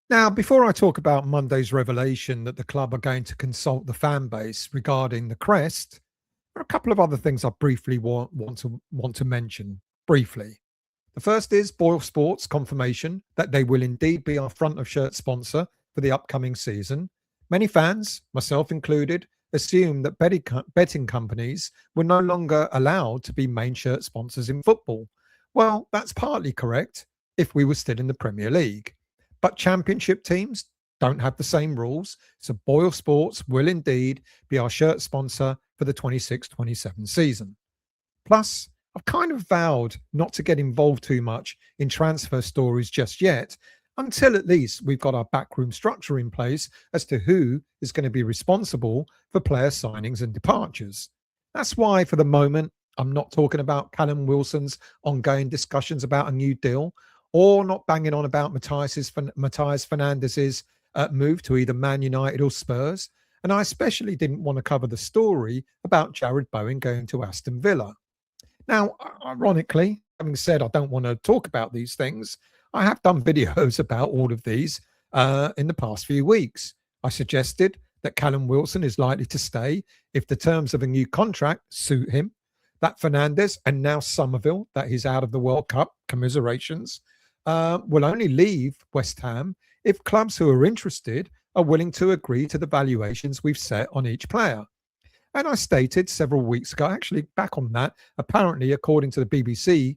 Now, before I talk about Monday's revelation that the club are going to consult the fan base regarding the Crest, there are a couple of other things I briefly want to mention briefly. The first is Boyle Sports' confirmation that they will indeed be our front of shirt sponsor for the upcoming season. Many fans, myself included, assumed that betting companies were no longer allowed to be main shirt sponsors in football. Well, that's partly correct if we were still in the Premier League. But championship teams don't have the same rules, so Boyle Sports will indeed be our shirt sponsor for the 26-27 season. Plus, I've kind of vowed not to get involved too much in transfer stories just yet, until at least we've got our backroom structure in place as to who is going to be responsible for player signings and departures. That's why, for the moment, I'm not talking about Callum Wilson's ongoing discussions about a new deal, or not banging on about Matthias Fernandez's move to either Man United or Spurs. And I especially didn't want to cover the story about Jared Bowen going to Aston Villa. Now, ironically, having said I don't want to talk about these things, I have done videos about all of these in the past few weeks. I suggested that Callum Wilson is likely to stay if the terms of a new contract suit him, that Fernandez and now Somerville, that he's out of the World Cup, commiserations, will only leave West Ham if clubs who are interested are willing to agree to the valuations we've set on each player. And I stated several weeks ago, actually back on that, apparently, according to the BBC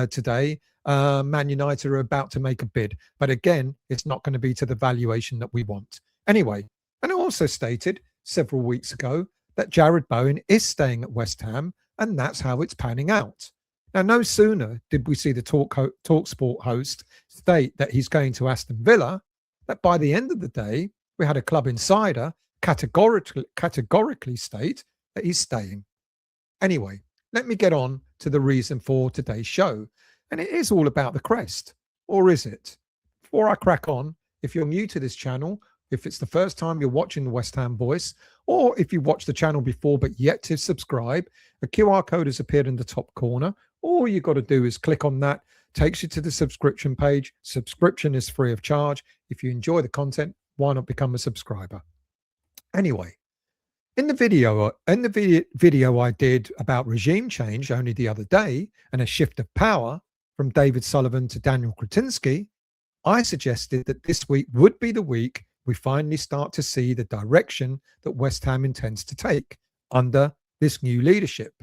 today, Man United are about to make a bid. But again, it's not going to be to the valuation that we want. Anyway, and I also stated several weeks ago that Jared Bowen is staying at West Ham, and that's how it's panning out. Now, no sooner did we see the TalkSport host state that he's going to Aston Villa, that by the end of the day, we had a club insider categorically state that he's staying. Anyway, let me get on to the reason for today's show. And it is all about the Crest. Or is it? Before I crack on, if you're new to this channel, if it's the first time you're watching the West Ham Voice, or if you've watched the channel before but yet to subscribe, a QR code has appeared in the top corner. All you got to do is click on that, takes you to the subscription page. Subscription is free of charge. If you enjoy the content, why not become a subscriber? Anyway, in the video I did about regime change only the other day and a shift of power from David Sullivan to Daniel Kretinsky, I suggested that this week would be the week we finally start to see the direction that West Ham intends to take under this new leadership.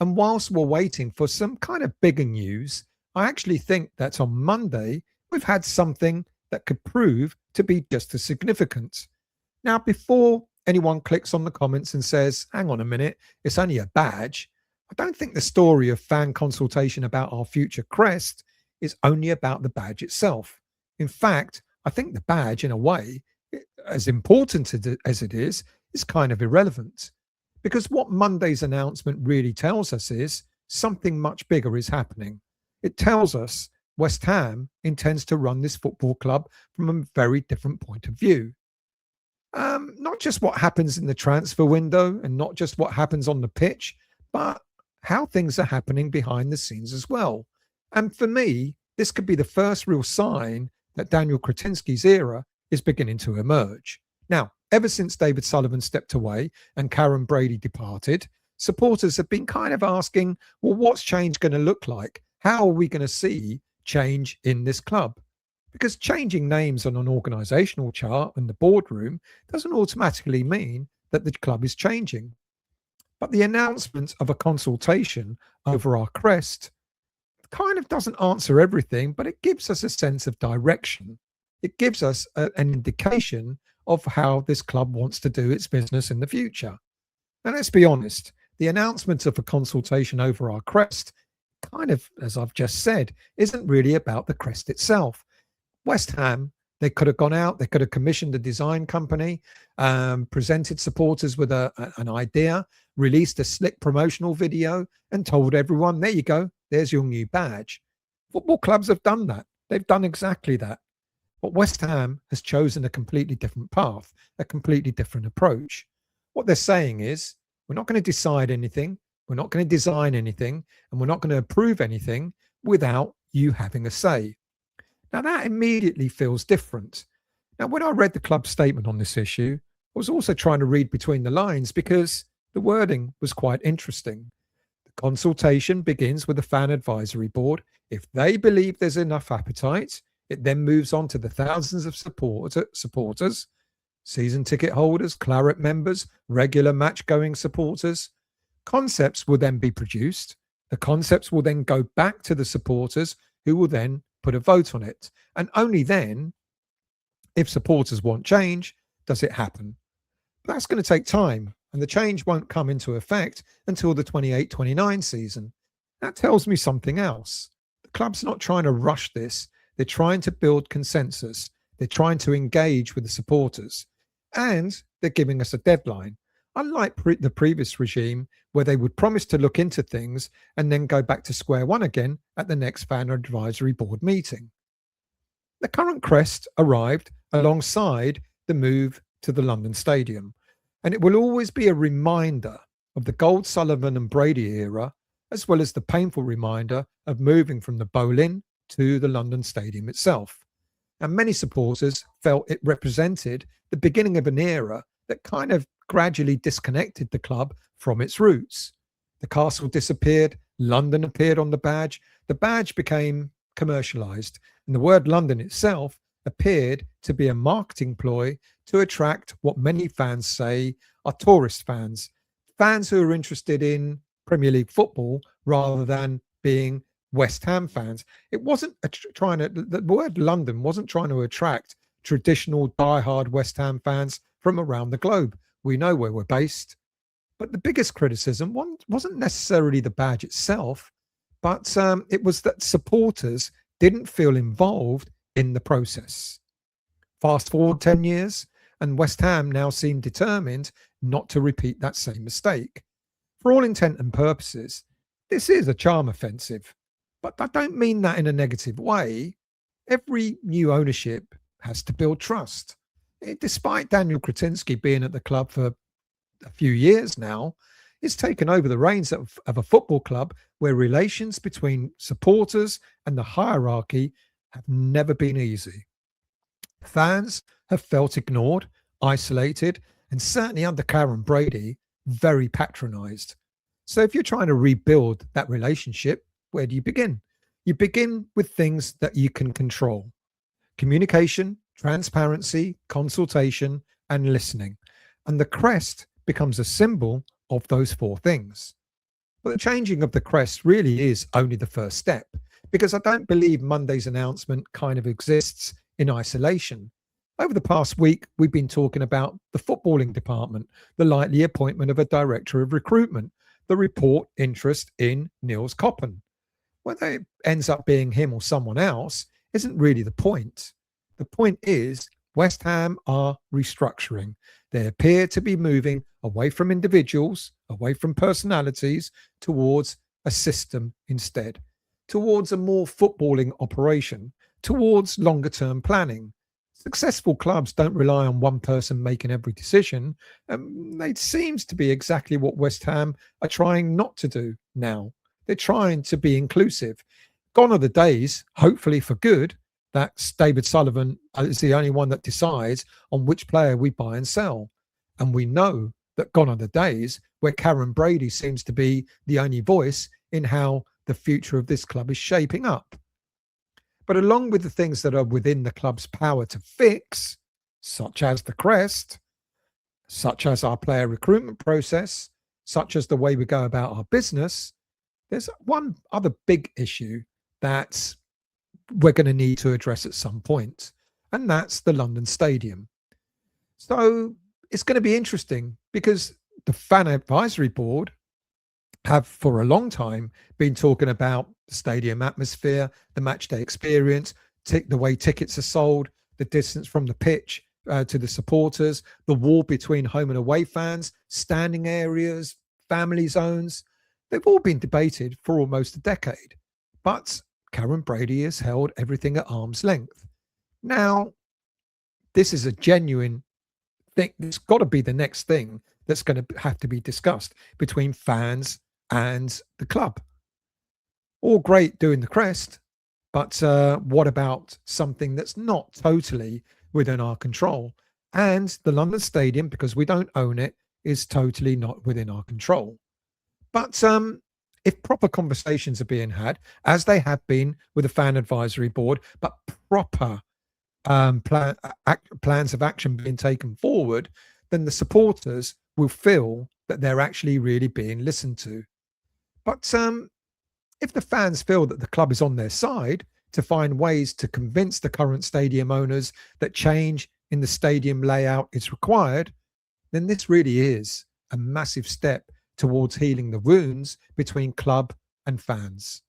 And whilst we're waiting for some kind of bigger news, I actually think that on Monday, we've had something that could prove to be just as significant. Now, before anyone clicks on the comments and says, hang on a minute, it's only a badge, I don't think the story of fan consultation about our future Crest is only about the badge itself. In fact, I think the badge, in a way, as important as it is kind of irrelevant. Because what Monday's announcement really tells us is something much bigger is happening. It tells us West Ham intends to run this football club from a very different point of view. Not just what happens in the transfer window and not just what happens on the pitch, but how things are happening behind the scenes as well. And for me, this could be the first real sign that Daniel Kretinsky's era is beginning to emerge. Now, ever since David Sullivan stepped away and Karen Brady departed, supporters have been kind of asking, well, what's change going to look like? How are we going to see change in this club? Because changing names on an organisational chart in the boardroom doesn't automatically mean that the club is changing. But the announcement of a consultation over our Crest kind of doesn't answer everything, but it gives us a sense of direction. It gives us an indication of how this club wants to do its business in the future. And let's be honest, the announcement of a consultation over our Crest kind of, as I've just said, isn't really about the Crest itself. West Ham, they could have gone out, they could have commissioned a design company, presented supporters with an idea, released a slick promotional video and told everyone, there you go, there's your new badge. Football clubs have done that. They've done exactly that. But West Ham has chosen a completely different path, a completely different approach. What they're saying is, we're not going to decide anything, we're not going to design anything, and we're not going to approve anything without you having a say. Now, that immediately feels different. Now, when I read the club's statement on this issue, I was also trying to read between the lines because the wording was quite interesting. The consultation begins with the fan advisory board. If they believe there's enough appetite, it then moves on to the thousands of supporters, season ticket holders, claret members, regular match going supporters. Concepts will then be produced. The concepts will then go back to the supporters who will then put a vote on it. And only then, if supporters want change, does it happen. But that's going to take time, and the change won't come into effect until the 28-29 season. That tells me something else. The club's not trying to rush this. They're trying to build consensus. They're trying to engage with the supporters. And they're giving us a deadline. Unlike the previous regime, where they would promise to look into things and then go back to square one again at the next fan advisory board meeting. The current Crest arrived alongside the move to the London Stadium, and it will always be a reminder of the Gold, Sullivan and Brady era, as well as the painful reminder of moving from the Boleyn to the London Stadium itself. And many supporters felt it represented the beginning of an era that kind of gradually disconnected the club from its roots. The castle disappeared, London appeared on the badge became commercialized, and the word London itself appeared to be a marketing ploy to attract what many fans say are tourist fans, fans who are interested in Premier League football rather than being West Ham fans. It wasn't the word London wasn't trying to attract traditional diehard West Ham fans from around the globe. We know where we're based. But the biggest criticism wasn't necessarily the badge itself, but it was that supporters didn't feel involved in the process. Fast forward 10 years, and West Ham now seem determined not to repeat that same mistake. For all intent and purposes, this is a charm offensive, but I don't mean that in a negative way. Every new ownership has to build trust. Despite Daniel Kretinsky being at the club for a few years now, he's taken over the reins of a football club where relations between supporters and the hierarchy have never been easy. Fans have felt ignored, isolated, and certainly under Karen Brady, very patronised. So if you're trying to rebuild that relationship, where do you begin? You begin with things that you can control: communication, transparency, consultation, and listening. And the crest becomes a symbol of those four things. But the changing of the crest really is only the first step, because I don't believe Monday's announcement kind of exists in isolation. Over the past week, we've been talking about the footballing department, the likely appointment of a director of recruitment, the report interest in Niels Koppen. Whether it ends up being him or someone else isn't really the point. The point is West Ham are restructuring. They appear to be moving away from individuals, away from personalities, towards a system instead, towards a more footballing operation, towards longer term planning. Successful clubs don't rely on one person making every decision. It seems to be exactly what West Ham are trying not to do now. They're trying to be inclusive. Gone are the days, hopefully for good, that David Sullivan is the only one that decides on which player we buy and sell. And we know that gone are the days where Karen Brady seems to be the only voice in how the future of this club is shaping up. But along with the things that are within the club's power to fix, such as the crest, such as our player recruitment process, such as the way we go about our business, there's one other big issue that we're going to need to address at some point, and that's the London Stadium. So it's going to be interesting because the fan advisory board have for a long time been talking about the stadium atmosphere, the match day experience, the way tickets are sold, the distance from the pitch to the supporters, the wall between home and away fans, standing areas, family zones. They've all been debated for almost a decade, but Karen Brady has held everything at arm's length. Now, this is a genuine thing. It's got to be the next thing that's going to have to be discussed between fans and the club. All great doing the crest, but what about something that's not totally within our control. And the London Stadium, because we don't own it, is totally not within our control. But if proper conversations are being had, as they have been with the fan advisory board, but proper plans of action being taken forward, then the supporters will feel that they're actually really being listened to. But if the fans feel that the club is on their side to find ways to convince the current stadium owners that change in the stadium layout is required, then this really is a massive step towards healing the wounds between club and fans.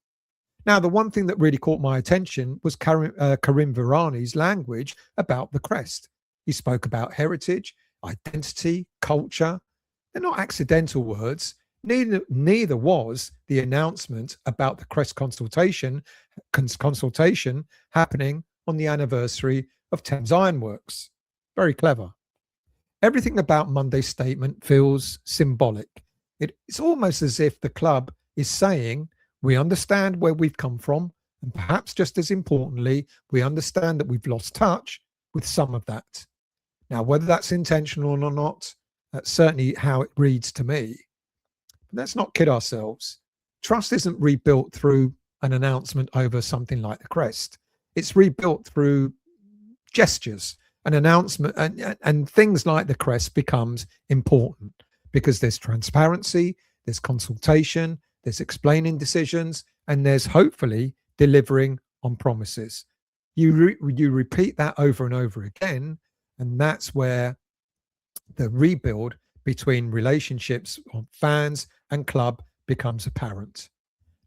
Now, the one thing that really caught my attention was Karim Virani's language about the Crest. He spoke about heritage, identity, culture. They're not accidental words. Neither was the announcement about the Crest consultation happening on the anniversary of Thames Ironworks. Very clever. Everything about Monday's statement feels symbolic. It's almost as if the club is saying, we understand where we've come from, and perhaps just as importantly, we understand that we've lost touch with some of that. Now, whether that's intentional or not, that's certainly how it reads to me. But let's not kid ourselves. Trust isn't rebuilt through an announcement over something like the Crest. It's rebuilt through gestures. An announcement and things like the Crest becomes important because there's transparency, there's consultation, there's explaining decisions, and there's hopefully delivering on promises. You repeat that over and over again, and that's where the rebuild between relationships of fans and club becomes apparent.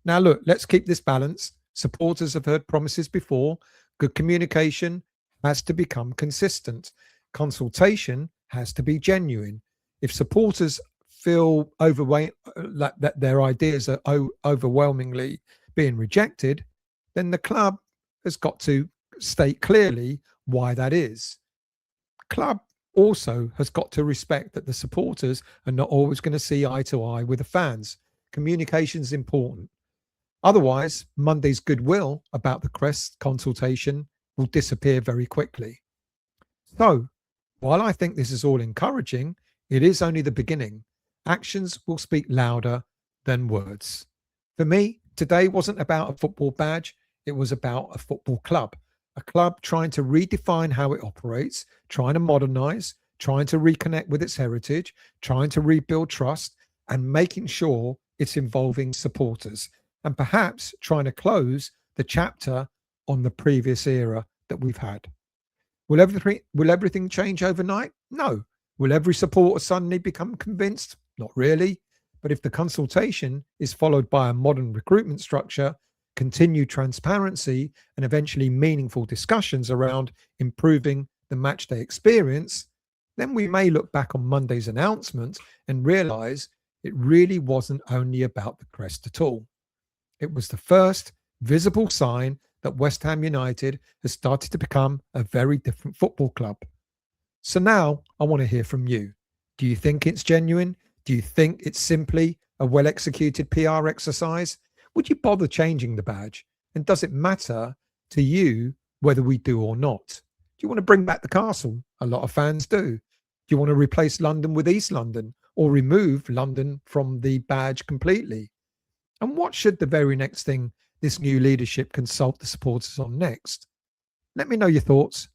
Now, look, let's keep this balance. Supporters have heard promises before. Good communication has to become consistent. Consultation has to be genuine. If supporters feel that their ideas are overwhelmingly being rejected, then the club has got to state clearly why that is. Club also has got to respect that the supporters are not always going to see eye to eye with the fans. Communication is important. Otherwise, Monday's goodwill about the Crest consultation will disappear very quickly. So, while I think this is all encouraging, it is only the beginning. Actions will speak louder than words. For me, today wasn't about a football badge. It was about a football club, a club trying to redefine how it operates, trying to modernize, trying to reconnect with its heritage, trying to rebuild trust, and making sure it's involving supporters, and perhaps trying to close the chapter on the previous era that we've had. Will everything change overnight? No. Will every supporter suddenly become convinced? Not really. But if the consultation is followed by a modern recruitment structure, continued transparency, and eventually meaningful discussions around improving the matchday experience, then we may look back on Monday's announcement and realize it really wasn't only about the Crest at all. It was the first visible sign that West Ham United has started to become a very different football club. So now I want to hear from you. Do you think it's genuine? Do you think it's simply a well-executed PR exercise? Would you bother changing the badge? And does it matter to you whether we do or not? Do you want to bring back the castle? A lot of fans do. Do you want to replace London with East London or remove London from the badge completely? And what should the very next thing this new leadership consult the supporters on next? Let me know your thoughts.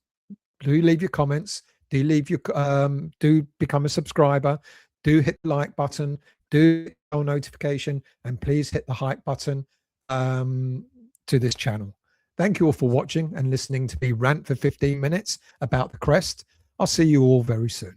Do leave your comments. Do become a subscriber. Do hit the like button. Do hit the bell notification, and please hit the hype button to this channel. Thank you all for watching and listening to me rant for 15 minutes about the Crest. I'll see you all very soon.